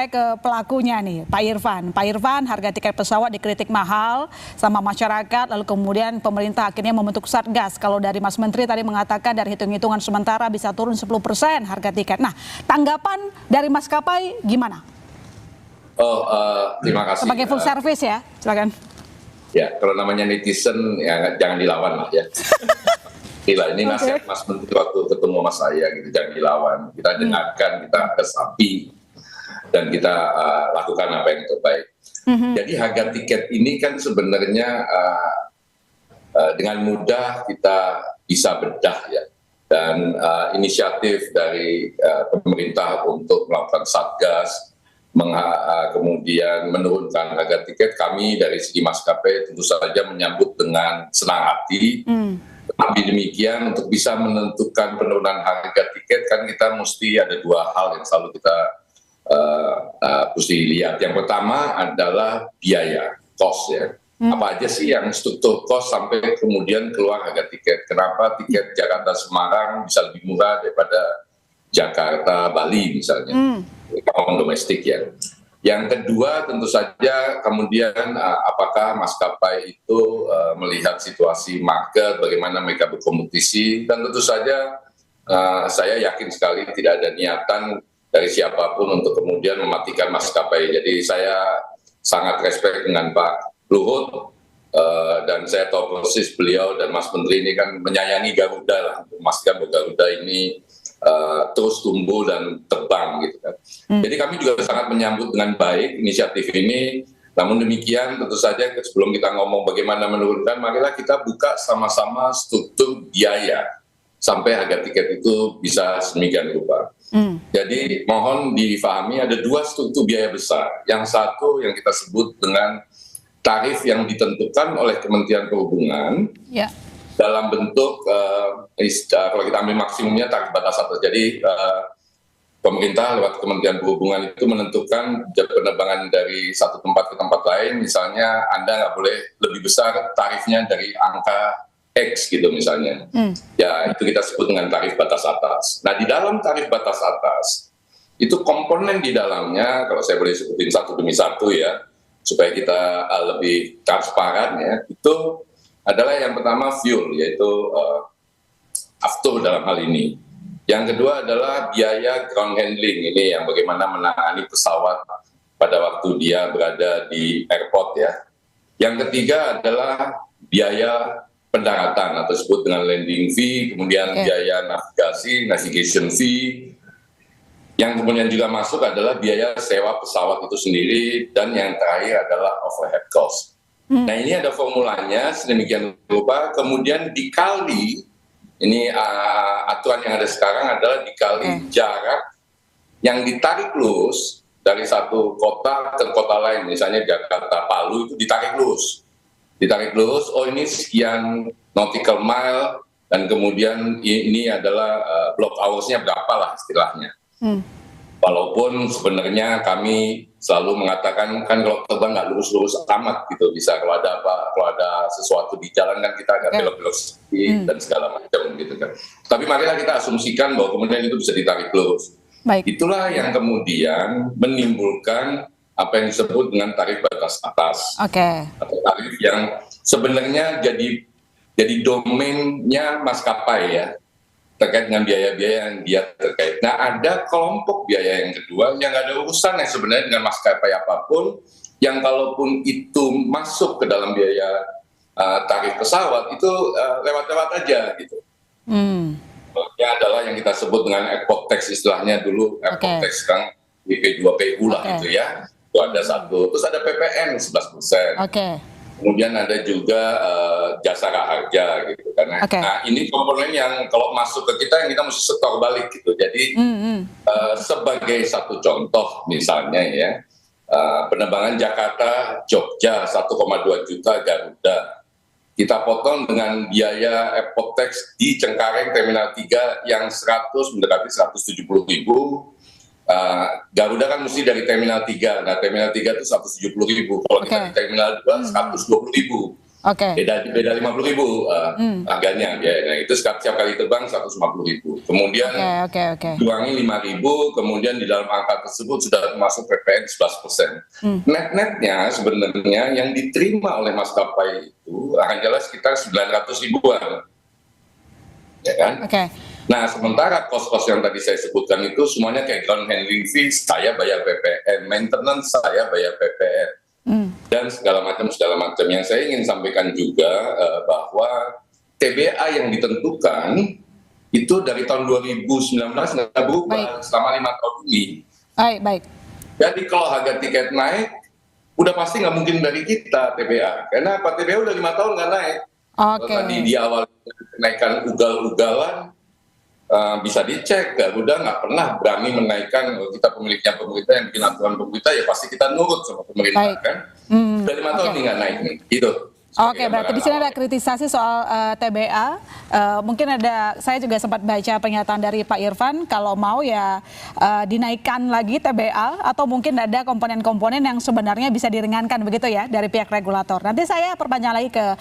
saya ke pelakunya nih, Pak Irfan. Pak Irfan, harga tiket pesawat dikritik mahal sama masyarakat, lalu kemudian pemerintah akhirnya membentuk Satgas. Kalau dari Mas Menteri tadi mengatakan dari hitung-hitungan sementara bisa turun 10% harga tiket. Nah, tanggapan dari maskapai gimana? Terima kasih. Sebagai full service ya, silakan. Ya, kalau namanya netizen ya jangan dilawan lah ya. Gila, ini nasihat Mas Menteri waktu ketemu sama saya gitu, jangan dilawan. Kita dengarkan, kita resapi, dan kita lakukan apa yang terbaik. Jadi harga tiket ini kan sebenarnya dengan mudah kita bisa bedah ya. Dan inisiatif dari pemerintah untuk melakukan Satgas, kemudian menurunkan harga tiket, kami dari segi maskapai tentu saja menyambut dengan senang hati. Tapi demikian untuk bisa menentukan penurunan harga tiket kan kita mesti ada dua hal yang selalu kita mesti lihat. Yang pertama adalah biaya, cost ya. Apa aja sih yang struktur cost sampai kemudian keluar harga tiket. Kenapa tiket Jakarta Semarang bisa lebih murah daripada Jakarta Bali misalnya, kalau domestik ya. Yang kedua tentu saja kemudian apakah maskapai itu melihat situasi market, bagaimana mereka berkompetisi, dan tentu saja saya yakin sekali tidak ada niatan dari siapapun untuk kemudian mematikan maskapai. Jadi saya sangat respect dengan Pak Luhut, dan saya tahu persis beliau dan Mas Menteri ini kan menyayangi Garuda lah, memastikan bahwa Garuda ini terus tumbuh dan terbang gitu kan. Jadi kami juga sangat menyambut dengan baik inisiatif ini. Namun demikian tentu saja sebelum kita ngomong bagaimana menurunkan, marilah kita buka sama-sama struktur biaya sampai harga tiket itu bisa sedemikian rupa. Jadi mohon difahami ada dua struktur biaya besar. Yang satu yang kita sebut dengan tarif yang ditentukan oleh Kementerian Perhubungan. Dalam bentuk kalau kita ambil maksimumnya tarif batas atas. Jadi pemerintah lewat Kementerian Perhubungan itu menentukan penerbangan dari satu tempat ke tempat lain, misalnya Anda nggak boleh lebih besar tarifnya dari angka X gitu misalnya. Ya itu kita sebut dengan tarif batas atas. Nah di dalam tarif batas atas itu komponen di dalamnya, kalau saya boleh sebutin satu demi satu ya, supaya kita lebih transparan ya, itu adalah yang pertama fuel, yaitu aftur dalam hal ini. Yang kedua adalah biaya ground handling, ini yang bagaimana menangani pesawat pada waktu dia berada di airport ya. Yang ketiga adalah biaya pendaratan atau disebut dengan landing fee, kemudian biaya navigation fee. Yang kemudian juga masuk adalah biaya sewa pesawat itu sendiri, dan yang terakhir adalah overhead cost. Nah ini ada formulanya sedemikian rupa, kemudian dikali, ini aturan yang ada sekarang adalah dikali jarak yang ditarik lurus dari satu kota ke kota lain, misalnya Jakarta Palu itu ditarik lurus, oh ini sekian nautical mile, dan kemudian ini adalah block hours-nya berapa lah istilahnya. Walaupun sebenarnya kami selalu mengatakan kan kalau terbang nggak lurus-lurus amat gitu, bisa kalau ada sesuatu di jalan kan kita agak belok-belok sedikit dan segala macam gitu kan. Tapi marilah kita asumsikan bahwa kemudian itu bisa ditarik lurus. Itulah yang kemudian menimbulkan apa yang disebut dengan tarif batas atas, atau tarif yang sebenarnya jadi domainnya maskapai ya, terkait dengan biaya-biaya yang dia terkait. Nah ada kelompok biaya yang kedua yang nggak ada urusan yang sebenarnya dengan maskapai apapun, yang kalaupun itu masuk ke dalam biaya tarif pesawat itu lewat-lewat aja gitu. Yang adalah yang kita sebut dengan airport tax, istilahnya dulu airport tax sekarang BP2PU lah gitu ya. Itu ada satu, terus ada PPN 11%. Kemudian ada juga jasa harga gitu kan. Nah ini komponen yang kalau masuk ke kita yang kita mesti setor balik gitu. Jadi sebagai satu contoh misalnya ya, penerbangan Jakarta Jogja 1,2 juta Garuda, kita potong dengan biaya airport tax di Cengkareng Terminal 3 yang mendekati 170.000. Garuda kan mesti dari Terminal 3, nah Terminal 3 itu 170.000, kalau kita di Terminal 2 120.000. Oke. Beda 50.000 harganya ya. Nah, itu setiap kali terbang 150.000. Kemudian Oke. kurangi 5.000, kemudian di dalam angka tersebut sudah termasuk PPN 11%. Net-netnya sebenarnya yang diterima oleh maskapai itu hanyalah sekitar 900 ribuan. Ya kan? Oke. Nah, sementara kos-kos yang tadi saya sebutkan itu semuanya kayak ground handling fee, saya bayar PPN, maintenance saya bayar PPN. Dan segala macam. Yang saya ingin sampaikan juga bahwa TBA yang ditentukan itu dari tahun 2019 nggak berubah selama 5 tahun ini. Baik. Jadi kalau harga tiket naik, udah pasti nggak mungkin dari kita TBA. Karena apa, TBA udah 5 tahun nggak naik. Kalau tadi di awal kenaikan ugal-ugalan, bisa dicek, Garuda nggak pernah berani menaikkan. Kita pemiliknya pemerintah yang bikin aturan pemerintah, ya pasti kita nurut sama pemerintah kan. Udah 5 tahun ini nggak naik nih, gitu. Oke, berarti di sini ada kritisasi soal TBA. Mungkin saya juga sempat baca pernyataan dari Pak Irfan, kalau mau ya dinaikkan lagi TBA, atau mungkin ada komponen-komponen yang sebenarnya bisa diringankan begitu ya dari pihak regulator. Nanti saya perpanjang lagi ke